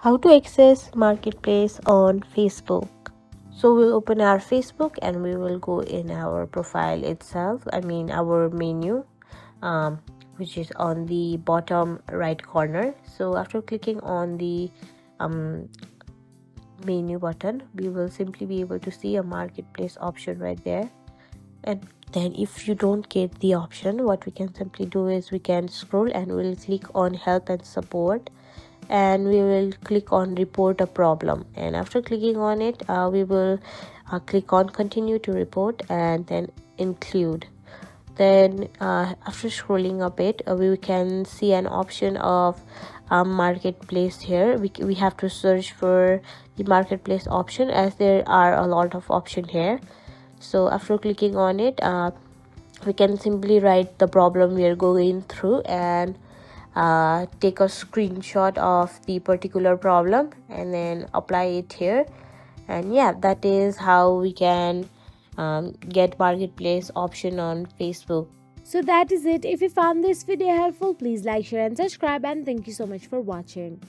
How to access marketplace on Facebook. So we'll open our Facebook and we will go in our profile itself, our menu, which is on the bottom right corner. So after clicking on the menu button, we will simply be able to see a marketplace option right there. And then if you don't get the option, what we can simply do is we can scroll and we'll click on help and support, and we will click on report a problem. And after clicking on it, we will click on continue to report and then include. Then after scrolling a bit, we can see an option of marketplace here. We have to search for the marketplace option, as there are a lot of option here. So after clicking on it, we can simply write the problem we are going through and take a screenshot of the particular problem and then apply it here. And yeah, that is how we can get marketplace option on Facebook. So that is it. If you found this video helpful, please like, share and subscribe, and thank you so much for watching.